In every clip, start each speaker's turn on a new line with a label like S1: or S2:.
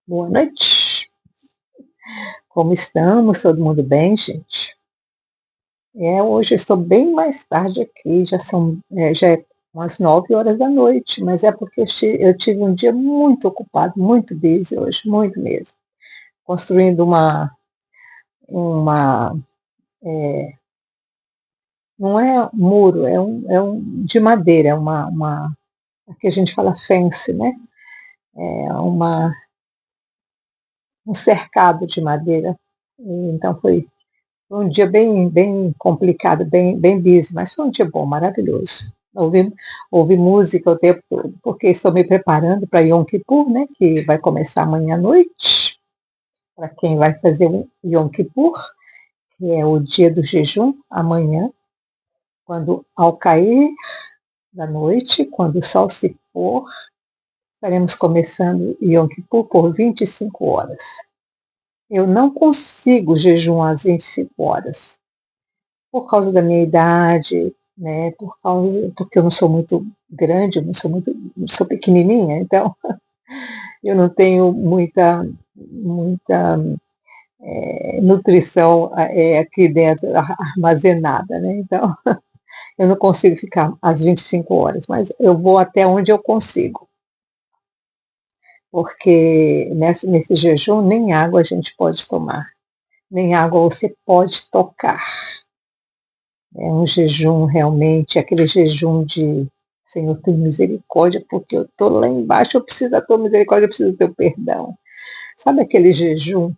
S1: Boa noite. Como estamos? Todo mundo bem, gente? Hoje eu estou bem mais tarde aqui, já é umas 9 horas da noite, mas é porque eu tive um dia muito ocupado, muito busy hoje, muito mesmo. Construindo uma não é muro, de madeira, aqui a gente fala fence, né? É um cercado de madeira. Então foi um dia bem complicado, bem busy, mas foi um dia bom, maravilhoso. Ouvi música o tempo todo, porque estou me preparando para Yom Kippur, né, que vai começar amanhã à noite. Para quem vai fazer um Yom Kippur, que é o dia do jejum, amanhã, quando ao cair da noite, quando o sol se pôr, estaremos começando Yom Kippur por 25 horas. Eu não consigo jejuar às 25 horas. Por causa da minha idade, né? Porque eu não sou muito grande, não sou pequenininha, então eu não tenho muita nutrição aqui dentro armazenada, né? Então eu não consigo ficar às 25 horas, mas eu vou até onde eu consigo. Porque nesse jejum nem água a gente pode tomar, nem água você pode tocar. É um jejum realmente, aquele jejum de Senhor, tem misericórdia, porque eu estou lá embaixo, eu preciso da tua misericórdia, eu preciso do teu perdão. Sabe aquele jejum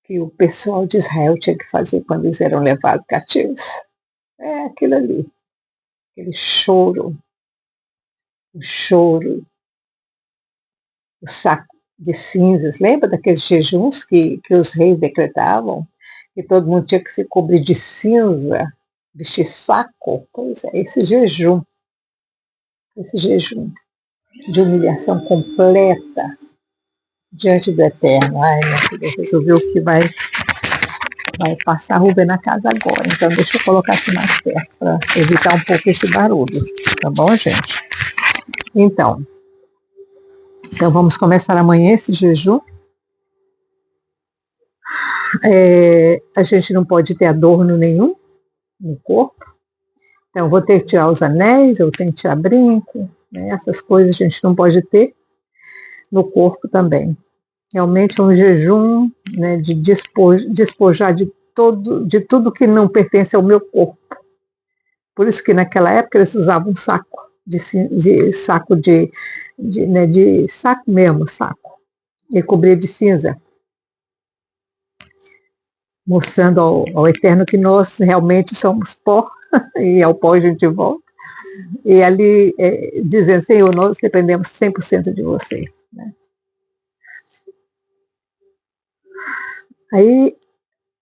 S1: que o pessoal de Israel tinha que fazer quando eles eram levados cativos? É aquilo ali, aquele choro, o saco de cinzas. Lembra daqueles jejuns que os reis decretavam? Que todo mundo tinha que se cobrir de cinza, vestir saco? Pois é, esse jejum de humilhação completa diante do Eterno. Ai, minha filha, resolveu que vai passar a Rubem na casa agora. Então, deixa eu colocar aqui mais perto para evitar um pouco esse barulho. Tá bom, gente? Então vamos começar amanhã esse jejum. A gente não pode ter adorno nenhum no corpo. Então, eu vou ter que tirar os anéis, eu tenho que tirar brinco, né? Essas coisas a gente não pode ter no corpo também. Realmente é um jejum, né, de despojar de tudo que não pertence ao meu corpo. Por isso que naquela época eles usavam saco, saco de saco mesmo, saco, e cobria de cinza, mostrando ao Eterno que nós realmente somos pó, e ao pó a gente volta. E ali dizendo, Senhor, nós dependemos 100% de você. Né? Aí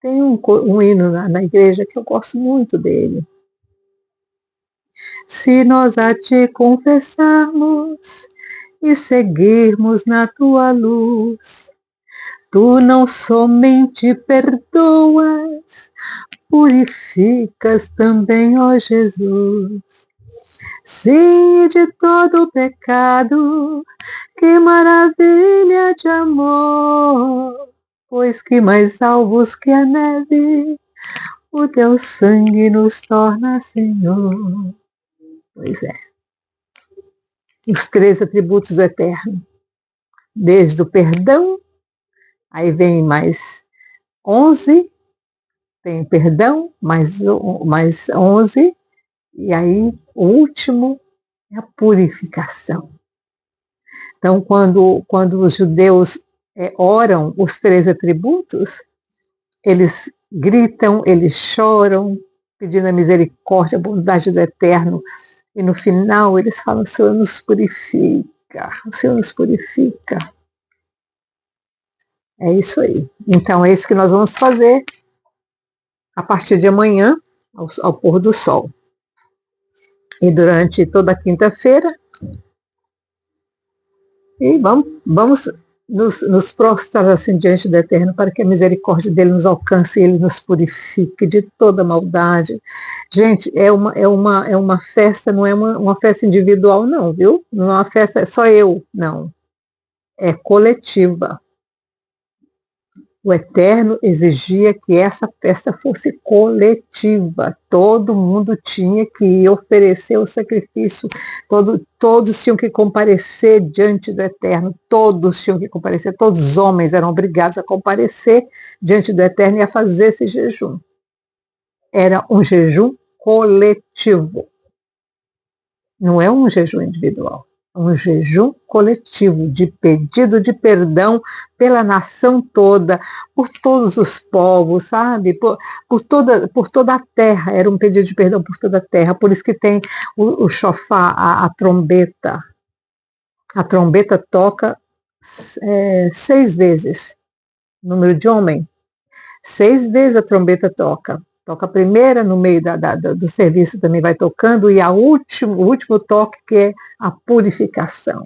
S1: tem um hino na igreja que eu gosto muito dele. Se nós a te confessarmos e seguirmos na tua luz, tu não somente perdoas, purificas também, ó Jesus. Sim, de todo o pecado, que maravilha de amor, pois que mais salvos que a neve, o teu sangue nos torna, Senhor. Pois é. Os 3 atributos do Eterno. Desde o perdão, aí vem mais 11, tem perdão, mais 11, e aí o último é a purificação. Então, quando os judeus oram os 3 atributos, eles gritam, eles choram, pedindo a misericórdia, a bondade do Eterno, e no final eles falam, o Senhor nos purifica, o Senhor nos purifica. É isso aí. Então é isso que nós vamos fazer a partir de amanhã, ao pôr do sol. E durante toda a quinta-feira. E vamos nos prostrar assim diante do Eterno para que a misericórdia dele nos alcance e ele nos purifique de toda maldade. Gente, é uma festa, não é uma festa individual não, viu? Não é uma festa só eu, não. É coletiva. O Eterno exigia que essa festa fosse coletiva, todo mundo tinha que oferecer o sacrifício, todos tinham que comparecer diante do Eterno, todos tinham que comparecer, todos os homens eram obrigados a comparecer diante do Eterno e a fazer esse jejum. Era um jejum coletivo, não é um jejum individual. Um jejum coletivo de pedido de perdão pela nação toda, por todos os povos, sabe? Por toda a terra, era um pedido de perdão por toda a terra, por isso que tem o chofar, a trombeta. A trombeta toca 6 vezes, número de homem, 6 vezes a trombeta toca. Toca a primeira, no meio do serviço também vai tocando, e o último toque, que é a purificação.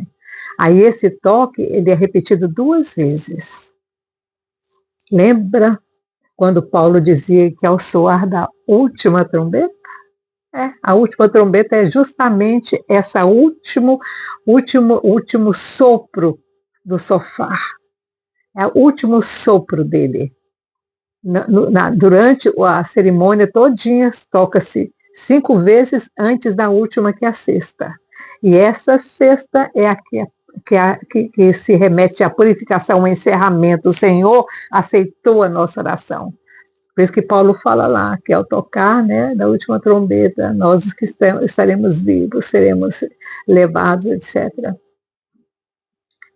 S1: Aí esse toque, ele é repetido 2 vezes. Lembra quando Paulo dizia que ao soar da última trombeta? A última trombeta é justamente esse último sopro do sofá. É o último sopro dele. Durante a cerimônia todinha, toca-se 5 vezes antes da última, que é a sexta. E essa sexta é a que se remete à purificação, ao encerramento. O Senhor aceitou a nossa oração. Por isso que Paulo fala lá, que ao tocar, né, da última trombeta, nós que estaremos vivos, seremos levados, etc.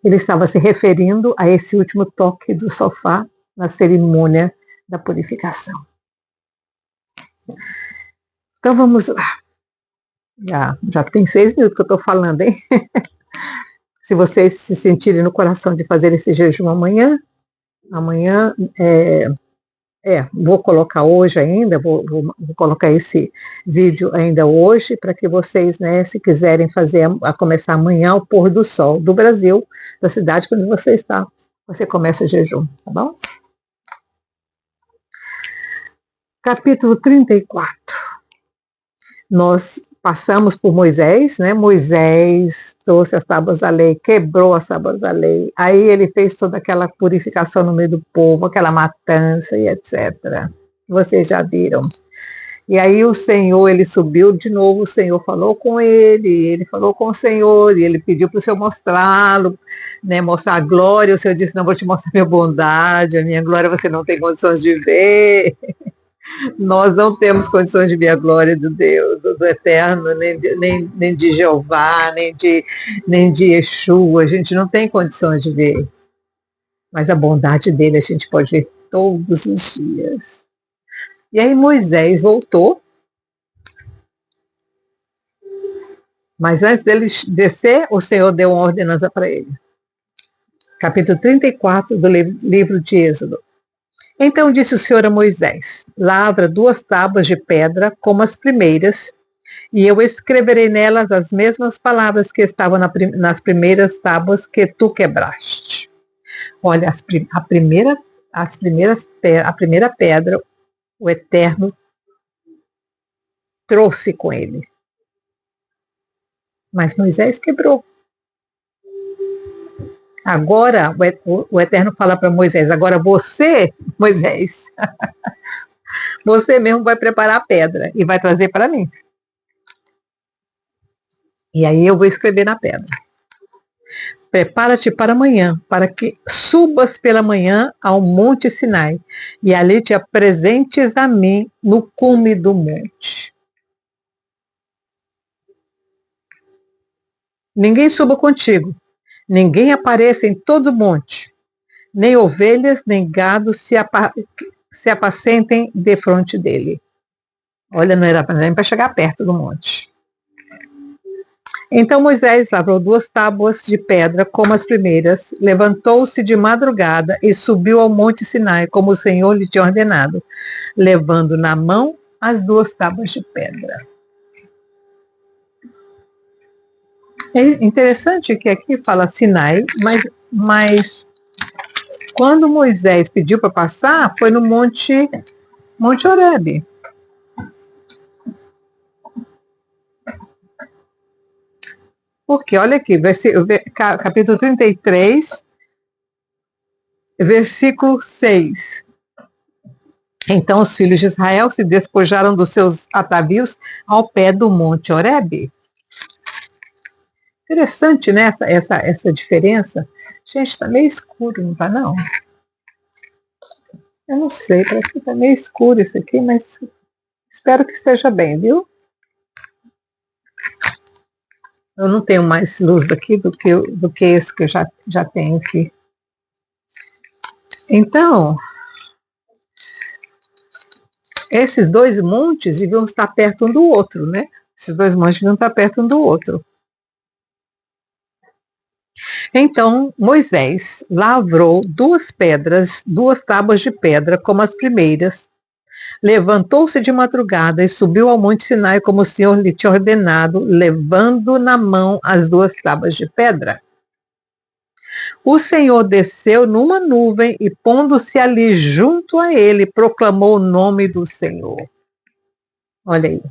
S1: Ele estava se referindo a esse último toque do sofá na cerimônia da purificação. Então vamos lá. Já tem 6 minutos que eu estou falando, hein? Se vocês se sentirem no coração de fazer esse jejum amanhã, vou colocar hoje ainda, vou colocar esse vídeo ainda hoje, para que vocês, né, se quiserem fazer, a começar amanhã ao pôr do sol do Brasil, da cidade onde você está, você começa o jejum, tá bom? Capítulo 34. Nós passamos por Moisés, né? Moisés trouxe as tábuas da lei, quebrou as tábuas da lei, aí ele fez toda aquela purificação no meio do povo, aquela matança e etc. Vocês já viram. E aí o Senhor, ele subiu de novo, o Senhor falou com ele falou com o Senhor, e ele pediu para o Senhor mostrá-lo, né, mostrar a glória. O Senhor disse: não, vou te mostrar a minha bondade, a minha glória você não tem condições de ver. Nós não temos condições de ver a glória do Deus, do Eterno, nem de Jeová, nem de Yeshua. A gente não tem condições de ver. Mas a bondade dele a gente pode ver todos os dias. E aí Moisés voltou. Mas antes dele descer, o Senhor deu uma ordenança para ele. Capítulo 34 do livro de Êxodo. Então disse o Senhor a Moisés: lavra 2 tábuas de pedra como as primeiras, e eu escreverei nelas as mesmas palavras que estavam nas primeiras tábuas que tu quebraste. Olha, a primeira pedra, o Eterno trouxe com ele. Mas Moisés quebrou. Agora o Eterno fala para Moisés: agora você, Moisés, você mesmo vai preparar a pedra e vai trazer para mim. E aí eu vou escrever na pedra: prepara-te para amanhã, para que subas pela manhã ao monte Sinai, e ali te apresentes a mim no cume do monte. Ninguém suba contigo, ninguém apareça em todo o monte, nem ovelhas, nem gado se apacentem defronte dele. Olha, não era nem para chegar perto do monte. Então Moisés lavrou 2 tábuas de pedra como as primeiras, levantou-se de madrugada e subiu ao monte Sinai, como o Senhor lhe tinha ordenado, levando na mão as 2 tábuas de pedra. É interessante que aqui fala Sinai, mas quando Moisés pediu para passar, foi no Monte Horebe. Porque, olha aqui, capítulo 33, Versículo 6. Então os filhos de Israel se despojaram dos seus atavios ao pé do monte Horebe. Interessante, né, essa diferença. Gente, está meio escuro, não está não? Eu não sei, parece que está meio escuro isso aqui, mas espero que esteja bem, viu? Eu não tenho mais luz aqui do que esse que eu já tenho aqui. Então, esses dois montes deviam estar perto um do outro, né? Esses dois montes deviam estar perto um do outro. Então Moisés lavrou duas pedras, duas tábuas de pedra, como as primeiras. Levantou-se de madrugada e subiu ao monte Sinai, como o Senhor lhe tinha ordenado, levando na mão as duas tábuas de pedra. O Senhor desceu numa nuvem e, pondo-se ali junto a ele, proclamou o nome do Senhor. Olha aí.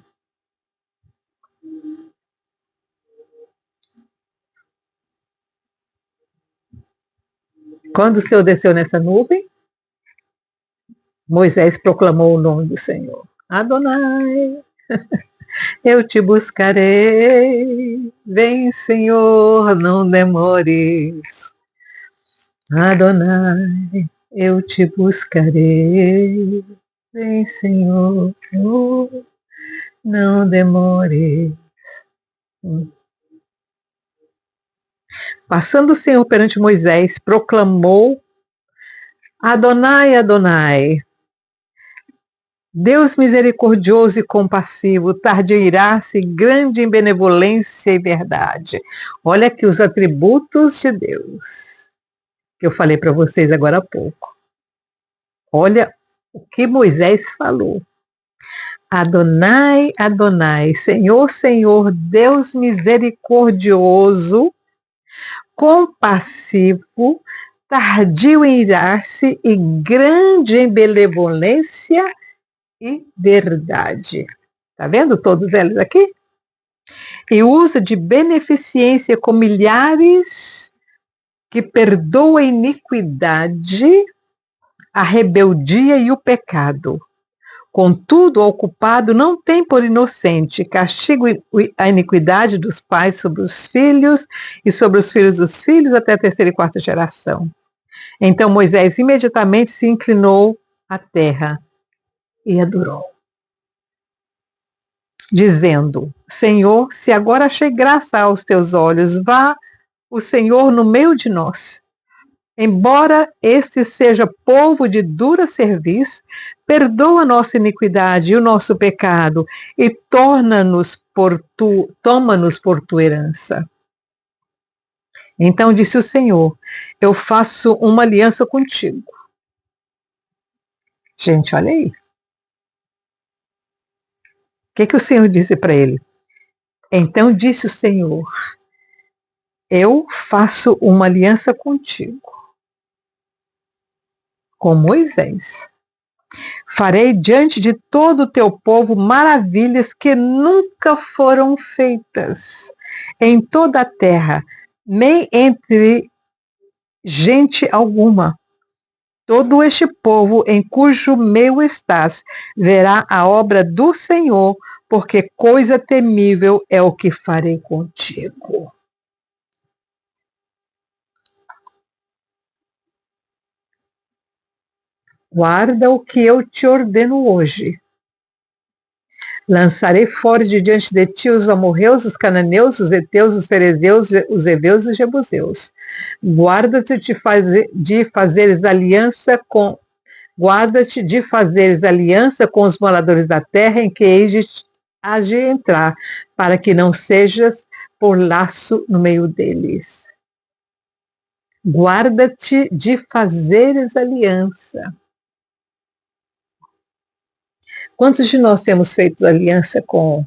S1: Quando o Senhor desceu nessa nuvem, Moisés proclamou o nome do Senhor. Adonai, eu te buscarei. Vem, Senhor, não demores. Adonai, eu te buscarei. Vem, Senhor, não demores. Passando o Senhor perante Moisés, proclamou: Adonai, Adonai, Deus misericordioso e compassivo, tardio em ira-se, grande em benevolência e verdade. Olha aqui os atributos de Deus, que eu falei para vocês agora há pouco. Olha o que Moisés falou. Adonai, Adonai, Senhor, Senhor, Deus misericordioso, compassivo, tardio em irar-se e grande em benevolência e verdade. Tá vendo todos eles aqui? E usa de beneficência com milhares, que perdoa a iniquidade, a rebeldia e o pecado. Contudo, o culpado não tem por inocente, castigo a iniquidade dos pais sobre os filhos e sobre os filhos dos filhos até a terceira e quarta geração. Então Moisés imediatamente se inclinou à terra e adorou, dizendo: Senhor, se agora achei graça aos teus olhos, vá o Senhor no meio de nós. Embora este seja povo de dura cerviz, perdoa nossa iniquidade e o nosso pecado e toma-nos por tua herança. Então disse o Senhor: eu faço uma aliança contigo. Gente, olha aí. O que o Senhor disse para ele? Então disse o Senhor: eu faço uma aliança contigo, com Moisés. Farei diante de todo o teu povo maravilhas que nunca foram feitas em toda a terra, nem entre gente alguma. Todo este povo em cujo meio estás verá a obra do Senhor, porque coisa temível é o que farei contigo. Guarda o que eu te ordeno hoje. Lançarei fora de diante de ti os amorreus, os cananeus, os heteus, os ferezeus, os heveus e os jebuseus. Guarda-te de fazeres aliança com os moradores da terra em que hás de entrar, para que não sejas por laço no meio deles. Guarda-te de fazeres aliança. Quantos de nós temos feito aliança com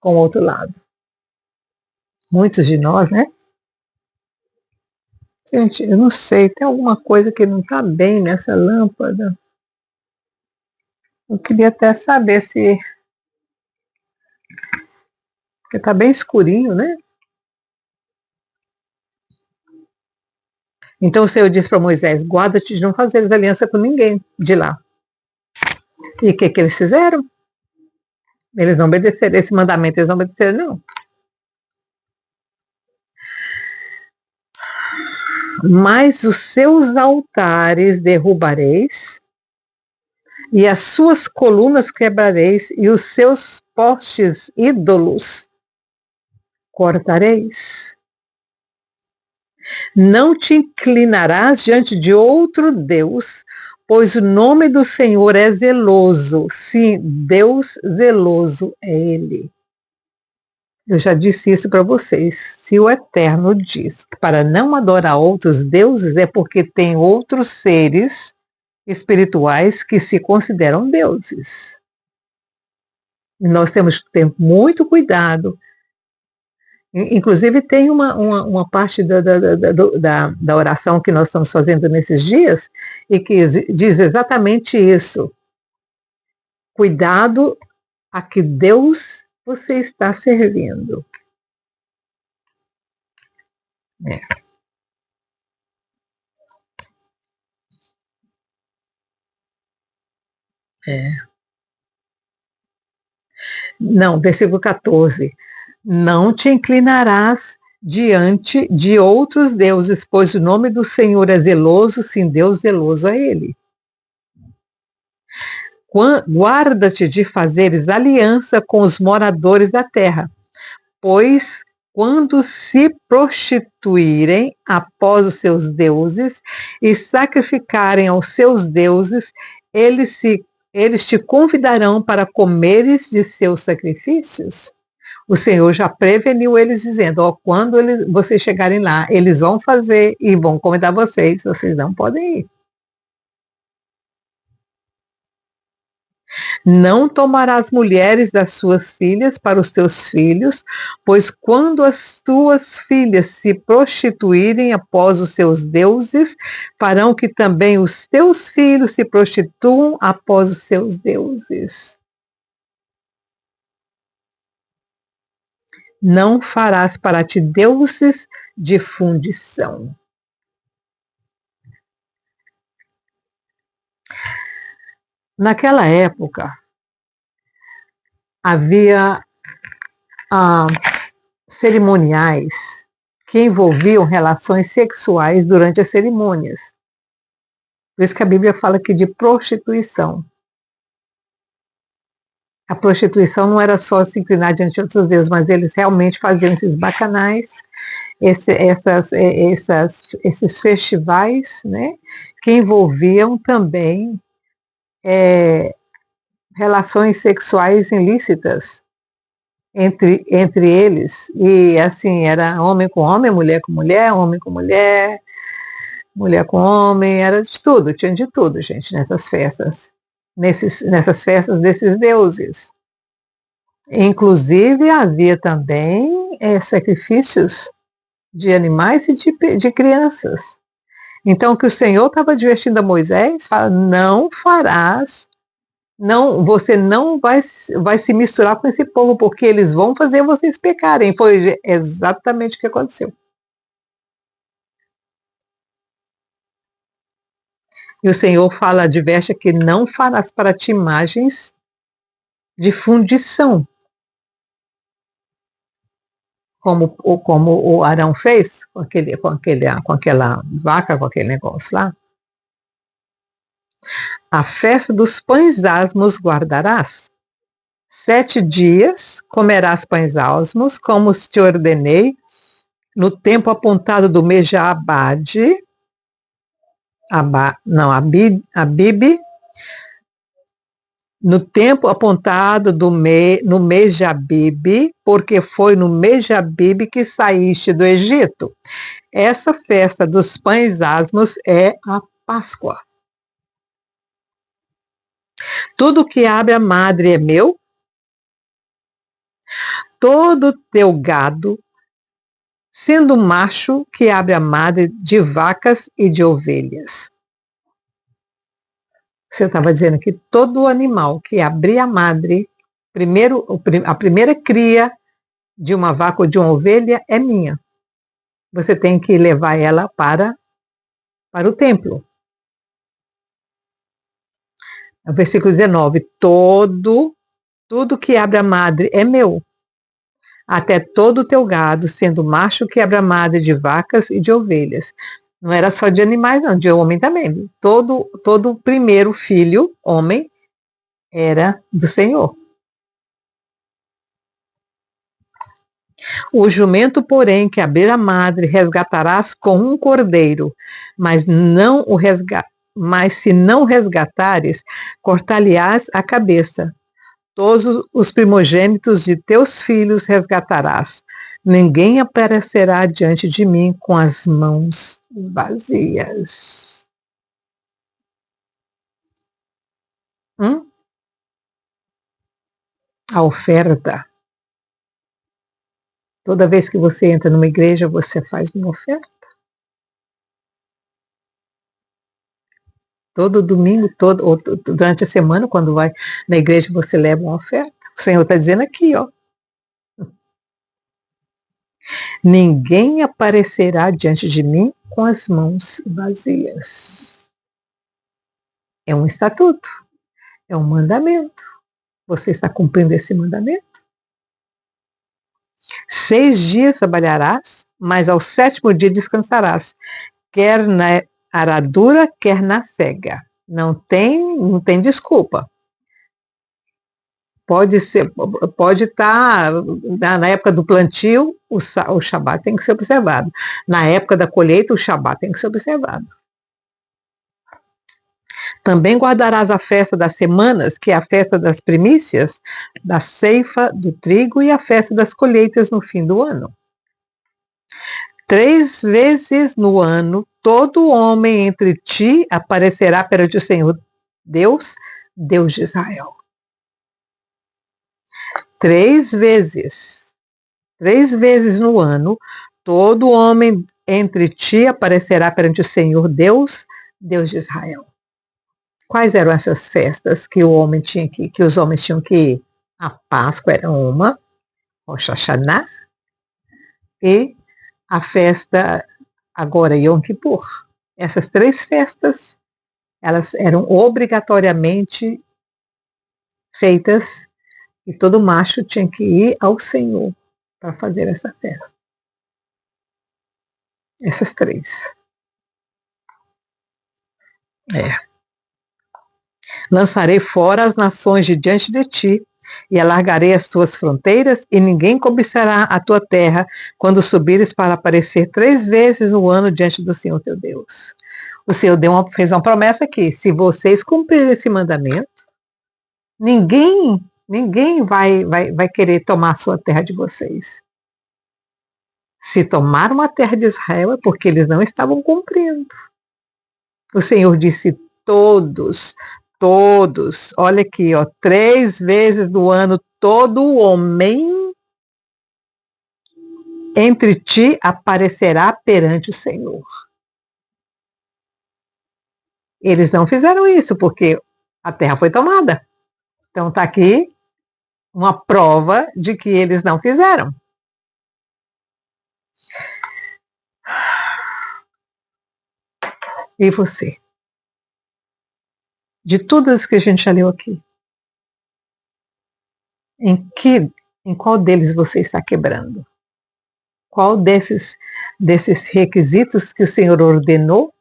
S1: o outro lado? Muitos de nós, né? Gente, eu não sei, tem alguma coisa que não está bem nessa lâmpada. Eu queria até saber se... Porque está bem escurinho, né? Então o Senhor disse para Moisés: guarda-te de não fazeres aliança com ninguém de lá. E o que eles fizeram? Eles não obedeceram esse mandamento, eles não obedeceram, não. Mas os seus altares derrubareis, e as suas colunas quebrareis, e os seus postes ídolos cortareis. Não te inclinarás diante de outro Deus, pois o nome do Senhor é zeloso. Sim, Deus zeloso é Ele. Eu já disse isso para vocês. Se o Eterno diz que para não adorar outros deuses é porque tem outros seres espirituais que se consideram deuses. E nós temos que ter muito cuidado. Inclusive tem uma parte da oração que nós estamos fazendo nesses dias e que diz exatamente isso. Cuidado a que Deus você está servindo. É. Não, versículo 14. Não te inclinarás diante de outros deuses, pois o nome do Senhor é zeloso, sim, Deus zeloso é Ele. Guarda-te de fazeres aliança com os moradores da terra, pois quando se prostituírem após os seus deuses e sacrificarem aos seus deuses, eles te convidarão para comeres de seus sacrifícios. O Senhor já preveniu eles, dizendo: ó, quando vocês chegarem lá, eles vão fazer e vão convidar vocês não podem ir. Não tomarás mulheres das suas filhas para os teus filhos, pois quando as tuas filhas se prostituírem após os seus deuses, farão que também os teus filhos se prostituam após os seus deuses. Não farás para ti deuses de fundição. Naquela época, havia cerimoniais que envolviam relações sexuais durante as cerimônias. Por isso que a Bíblia fala aqui de prostituição. A prostituição não era só se inclinar diante de outros deuses, mas eles realmente faziam esses bacanais, esses festivais, né, que envolviam também relações sexuais ilícitas entre eles. E assim, era homem com homem, mulher com mulher, homem com mulher, mulher com homem, era de tudo, tinha de tudo, gente, nessas festas. Nessas festas desses deuses. Inclusive, havia também sacrifícios de animais e de crianças. Então, o que o Senhor estava advertindo a Moisés, fala: não farás, não, você não vai se misturar com esse povo, porque eles vão fazer vocês pecarem. Foi exatamente o que aconteceu. E o Senhor fala, adverte que não farás para ti imagens de fundição, como o Arão fez com aquela vaca, com aquele negócio lá. A festa dos pães asmos guardarás. 7 dias comerás pães asmos, como te ordenei, no tempo apontado do mês de Abade, Abibe, no tempo apontado no mês de Abibe, porque foi no mês de Abibe que saíste do Egito. Essa festa dos pães asmos é a Páscoa. Tudo que abre a madre é meu, todo teu gado, sendo macho que abre a madre de vacas e de ovelhas. Você estava dizendo que todo animal que abrir a madre, a primeira cria de uma vaca ou de uma ovelha é minha. Você tem que levar ela para para o templo. O versículo 19, tudo que abre a madre é meu, até todo o teu gado, sendo macho que abre a madre de vacas e de ovelhas. Não era só de animais, não, de homem também. Todo primeiro filho, homem, era do Senhor. O jumento, porém, que abrir a madre, resgatarás com um cordeiro, mas se não resgatares, cortar-lhe-ás a cabeça. Todos os primogênitos de teus filhos resgatarás. Ninguém aparecerá diante de mim com as mãos vazias. A oferta. Toda vez que você entra numa igreja, você faz uma oferta. Todo domingo, ou durante a semana, quando vai na igreja, você leva uma oferta. O Senhor está dizendo aqui, ó. Ninguém aparecerá diante de mim com as mãos vazias. É um estatuto, é um mandamento. Você está cumprindo esse mandamento? 6 dias trabalharás, mas ao 7º dia descansarás, quer na aradura, quer na cega. Não tem desculpa. Pode estar na época do plantio, o Shabat tem que ser observado. Na época da colheita, o Shabat tem que ser observado. Também guardarás a festa das semanas, que é a festa das primícias, da ceifa do trigo e a festa das colheitas no fim do ano. 3 vezes no ano, todo homem entre ti aparecerá perante o Senhor Deus, Deus de Israel. 3 vezes. 3 vezes no ano, todo homem entre ti aparecerá perante o Senhor Deus, Deus de Israel. Quais eram essas festas que os homens tinham que ir? A Páscoa era uma, Rosh Hashanah, e a festa agora Yom Kippur. Essas 3 festas, elas eram obrigatoriamente feitas e todo macho tinha que ir ao Senhor para fazer essa festa. Essas 3. Lançarei fora as nações de diante de ti, e alargarei as tuas fronteiras, e ninguém cobiçará a tua terra, quando subires para aparecer 3 vezes no ano diante do Senhor teu Deus. O Senhor fez uma promessa aqui: se vocês cumprirem esse mandamento, ninguém vai querer tomar a sua terra de vocês. Se tomaram a terra de Israel é porque eles não estavam cumprindo. O Senhor disse: todos, olha aqui, ó, 3 vezes no ano, todo homem entre ti aparecerá perante o Senhor. Eles não fizeram isso porque a terra foi tomada. Então está aqui uma prova de que eles não fizeram. E você? De todas que a gente já leu aqui, em qual deles você está quebrando? Qual desses requisitos que o Senhor ordenou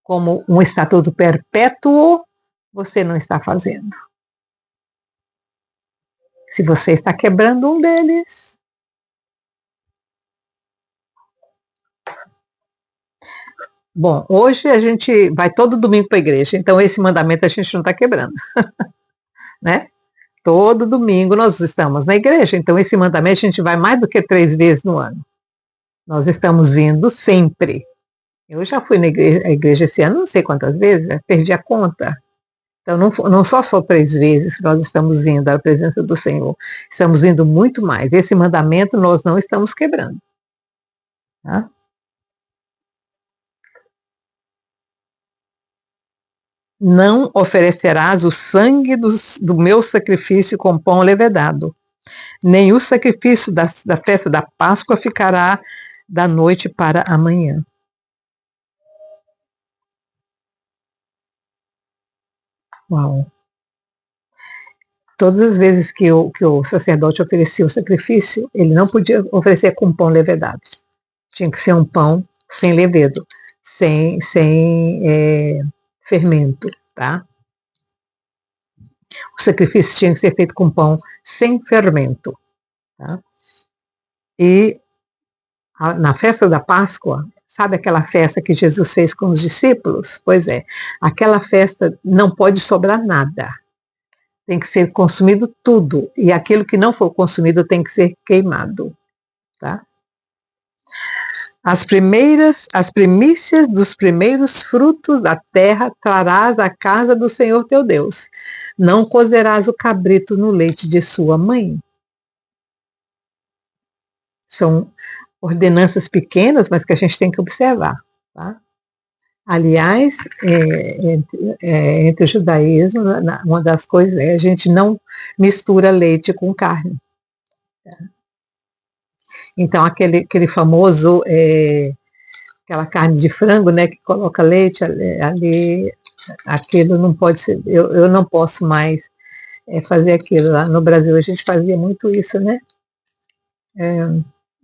S1: como um estatuto perpétuo você não está fazendo? Se você está quebrando um deles, bom, hoje a gente vai todo domingo para a igreja, então esse mandamento a gente não está quebrando, né? Todo domingo nós estamos na igreja, então esse mandamento a gente vai mais do que 3 vezes no ano. Nós estamos indo sempre. Eu já fui na igreja esse ano, não sei quantas vezes, perdi a conta. Então não só 3 vezes que nós estamos indo à presença do Senhor, estamos indo muito mais. Esse mandamento nós não estamos quebrando. Tá? Não oferecerás o sangue do meu sacrifício com pão levedado, nem o sacrifício da festa da Páscoa ficará da noite para amanhã. Uau. Todas as vezes que o sacerdote oferecia o sacrifício, ele não podia oferecer com pão levedado. Tinha que ser um pão sem levedo, sem fermento, tá? O sacrifício tinha que ser feito com pão sem fermento, tá? E na festa da Páscoa, sabe aquela festa que Jesus fez com os discípulos? Pois é, aquela festa não pode sobrar nada. Tem que ser consumido tudo, e aquilo que não for consumido tem que ser queimado, tá? As primícias dos primeiros frutos da terra trarás à casa do Senhor teu Deus. Não cozerás o cabrito no leite de sua mãe. São ordenanças pequenas, mas que a gente tem que observar, tá? Aliás, entre o judaísmo, uma das coisas é a gente não mistura leite com carne. Então, aquele famoso, aquela carne de frango, né, que coloca leite ali, aquilo não pode ser, eu não posso mais fazer aquilo. Lá no Brasil a gente fazia muito isso, né?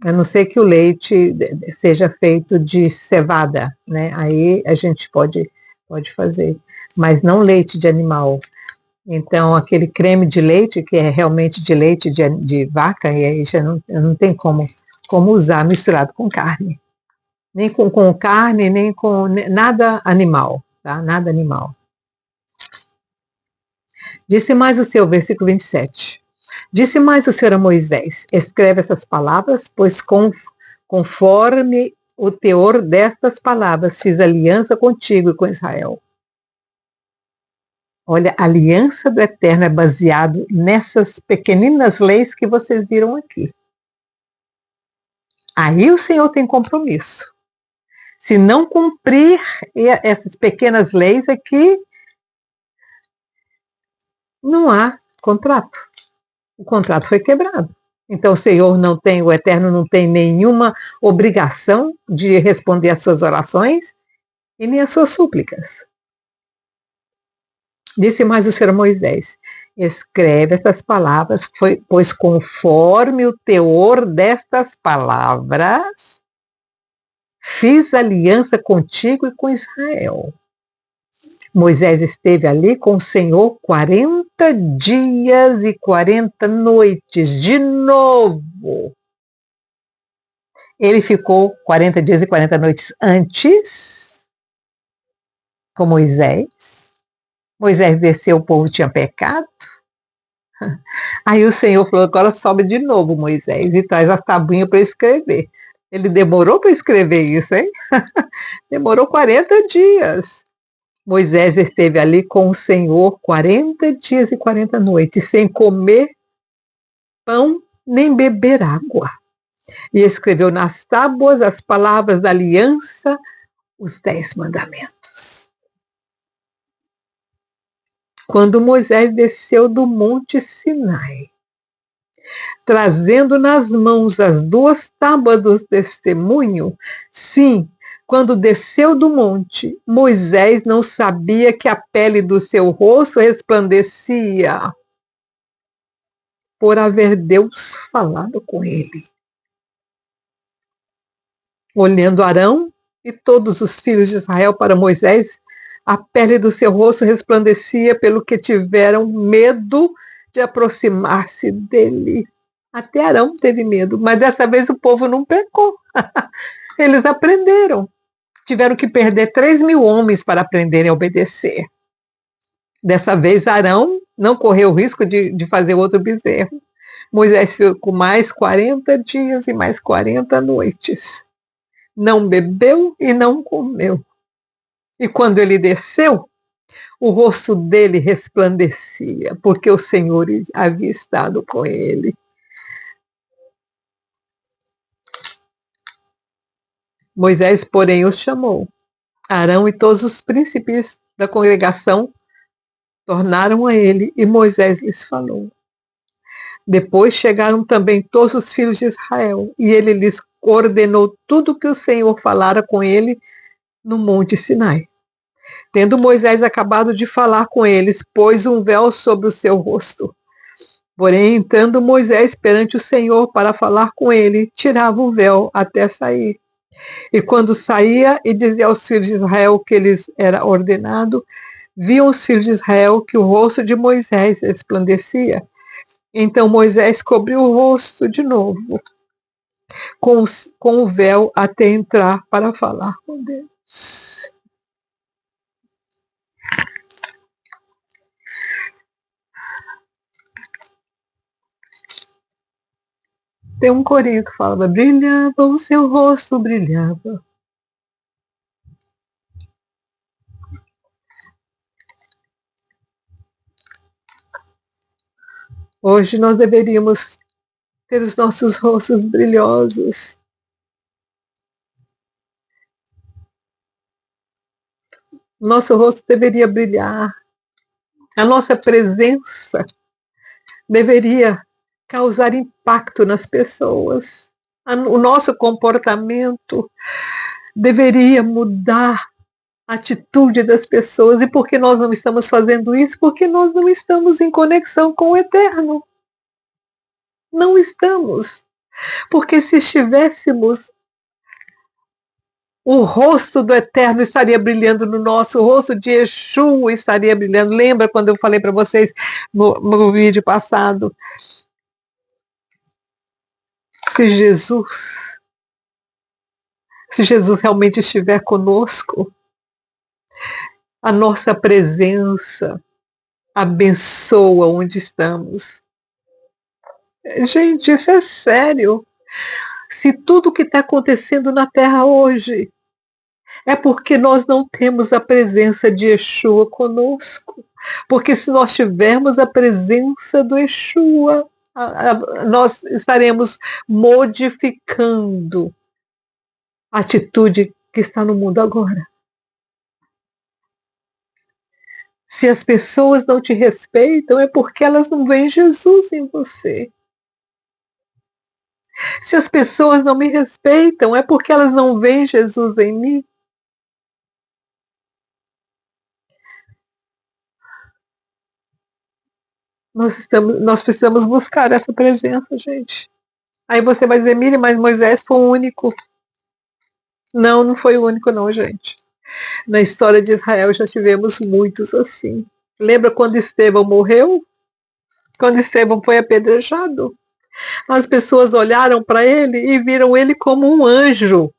S1: A não ser que o leite seja feito de cevada, né? Aí a gente pode fazer, mas não leite de animal. Então, aquele creme de leite, que é realmente de leite de vaca, e aí já não tem como usar misturado com carne. Nem com carne, nem com nada animal, tá? Nada animal. Disse mais o Senhor, versículo 27. Disse mais o Senhor a Moisés: escreve essas palavras, pois conforme o teor destas palavras fiz aliança contigo e com Israel. Olha, a aliança do Eterno é baseado nessas pequeninas leis que vocês viram aqui. Aí o Senhor tem compromisso. Se não cumprir essas pequenas leis aqui, não há contrato. O contrato foi quebrado. Então o Eterno não tem nenhuma obrigação de responder às suas orações e nem às suas súplicas. Disse mais o Senhor Moisés: escreve essas palavras, pois conforme o teor destas palavras, fiz aliança contigo e com Israel. Moisés esteve ali com o Senhor 40 dias e 40 noites, de novo. Ele ficou 40 dias e 40 noites antes, com Moisés. Moisés desceu, o povo tinha pecado. Aí o Senhor falou: agora sobe de novo, Moisés, e traz a tabuinha para escrever. Ele demorou para escrever isso, hein? Demorou 40 dias. Moisés esteve ali com o Senhor 40 dias e 40 noites, sem comer pão nem beber água. E escreveu nas tábuas as palavras da aliança, os 10 mandamentos. Quando Moisés desceu do monte Sinai, trazendo nas mãos as 2 tábuas do testemunho, sim, quando desceu do monte, Moisés não sabia que a pele do seu rosto resplandecia, por haver Deus falado com ele. Olhando Arão e todos os filhos de Israel para Moisés, a pele do seu rosto resplandecia, pelo que tiveram medo de aproximar-se dele. Até Arão teve medo, mas dessa vez o povo não pecou. Eles aprenderam. Tiveram que perder 3.000 homens para aprenderem a obedecer. Dessa vez Arão não correu o risco de fazer outro bezerro. Moisés ficou mais 40 dias e mais 40 noites. Não bebeu e não comeu. E quando ele desceu, o rosto dele resplandecia, porque o Senhor havia estado com ele. Moisés, porém, os chamou. Arão e todos os príncipes da congregação tornaram a ele, e Moisés lhes falou. Depois chegaram também todos os filhos de Israel, e ele lhes ordenou tudo o que o Senhor falara com ele no monte Sinai. Tendo Moisés acabado de falar com eles, pôs um véu sobre o seu rosto. Porém, entrando Moisés perante o Senhor para falar com ele, tirava o véu até sair. E quando saía e dizia aos filhos de Israel que lhes era ordenado, viam os filhos de Israel que o rosto de Moisés resplandecia. Então Moisés cobriu o rosto de novo com o véu até entrar para falar com Deus. Tem um corinho que fala: brilhava o seu rosto, brilhava. Hoje nós deveríamos ter os nossos rostos brilhosos. Nosso rosto deveria brilhar. A nossa presença deveria causar impacto nas pessoas. O nosso comportamento deveria mudar a atitude das pessoas. E por que nós não estamos fazendo isso? Porque nós não estamos em conexão com o Eterno. Não estamos. Porque se estivéssemos, o rosto do Eterno estaria brilhando no nosso, o rosto de Yeshua estaria brilhando. Lembra quando eu falei para vocês no vídeo passado? Se Jesus realmente estiver conosco, a nossa presença abençoa onde estamos. Gente, isso é sério. Se tudo que está acontecendo na Terra hoje é porque nós não temos a presença de Yeshua conosco. Porque se nós tivermos a presença do Yeshua, nós estaremos modificando a atitude que está no mundo agora. Se as pessoas não te respeitam, é porque elas não veem Jesus em você. Se as pessoas não me respeitam, é porque elas não veem Jesus em mim. Nós precisamos buscar essa presença, gente. Aí você vai dizer: Miriam, mas Moisés foi o único. Não, não foi o único não, gente. Na história de Israel já tivemos muitos assim. Lembra quando Estevão morreu? Quando Estevão foi apedrejado? As pessoas olharam para ele e viram ele como um anjo.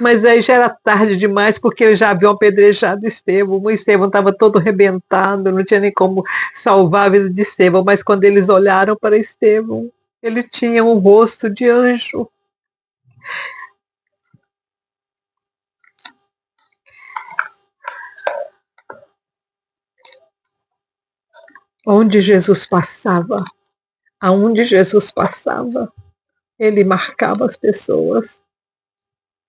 S1: Mas aí já era tarde demais, porque eles já haviam apedrejado Estevão. O Estevão estava todo arrebentado, não tinha nem como salvar a vida de Estevão. Mas quando eles olharam para Estevão, ele tinha um rosto de anjo. Onde Jesus passava, aonde Jesus passava, ele marcava as pessoas.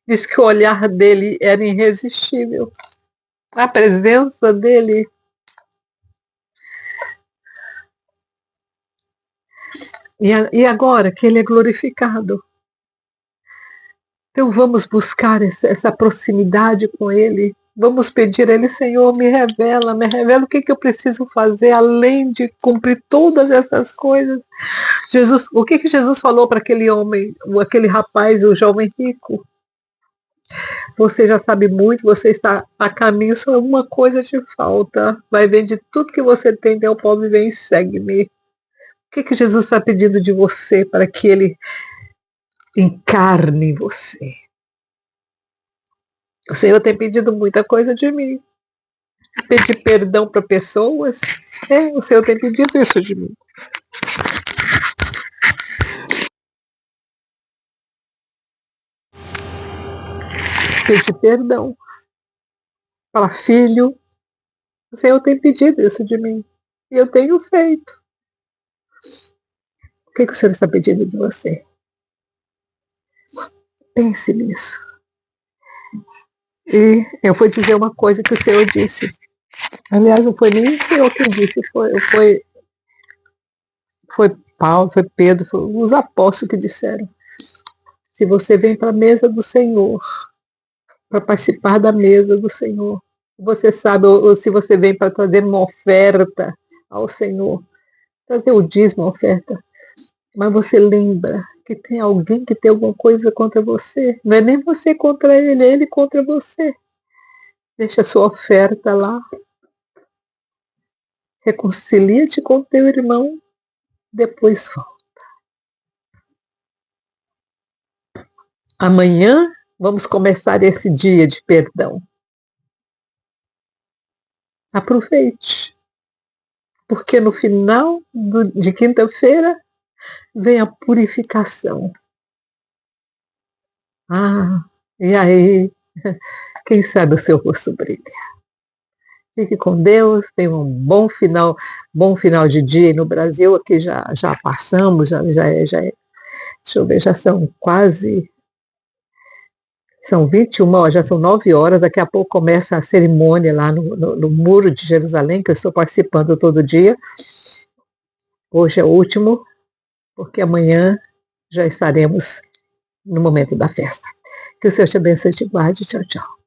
S1: Diz que o olhar dele era irresistível. A presença dele. E agora que ele é glorificado, então vamos buscar essa proximidade com ele. Vamos pedir a ele: Senhor, me revela o que eu preciso fazer além de cumprir todas essas coisas. Jesus, o que Jesus falou para aquele homem, aquele rapaz, o jovem rico? Você já sabe muito, você está a caminho, só uma coisa te falta. Vai vender tudo que você tem, dê ao pobre e vem e segue-me. O que Jesus está pedindo de você para que ele encarne em você? O Senhor tem pedido muita coisa de mim. Pedir perdão para pessoas. O Senhor tem pedido isso de mim. Pedir perdão para filho. O Senhor tem pedido isso de mim. E eu tenho feito. O que o Senhor está pedindo de você? Pense nisso. E eu vou dizer uma coisa que o Senhor disse. Aliás, não foi nem o Senhor quem disse, foi Paulo, foi Pedro, foi os apóstolos que disseram: se você vem para a mesa do Senhor, para participar da mesa do Senhor, Você sabe, ou se você vem para trazer uma oferta ao Senhor, trazer o dízimo, a oferta, mas você lembra que tem alguém que tem alguma coisa contra você. Não é nem você contra ele, é ele contra você. Deixa a sua oferta lá. Reconcilia-te com teu irmão, depois volta. Amanhã vamos começar esse dia de perdão. Aproveite, porque no final de quinta-feira vem a purificação. E aí, quem sabe o seu rosto brilha. Fique com Deus, tenha um bom final de dia no Brasil. Aqui já passamos, deixa eu ver, são 21, já são 9 horas, daqui a pouco começa a cerimônia lá no Muro de Jerusalém, que eu estou participando todo dia. Hoje é o último, porque amanhã já estaremos no momento da festa. Que o Senhor te abençoe e te guarde. Tchau, tchau.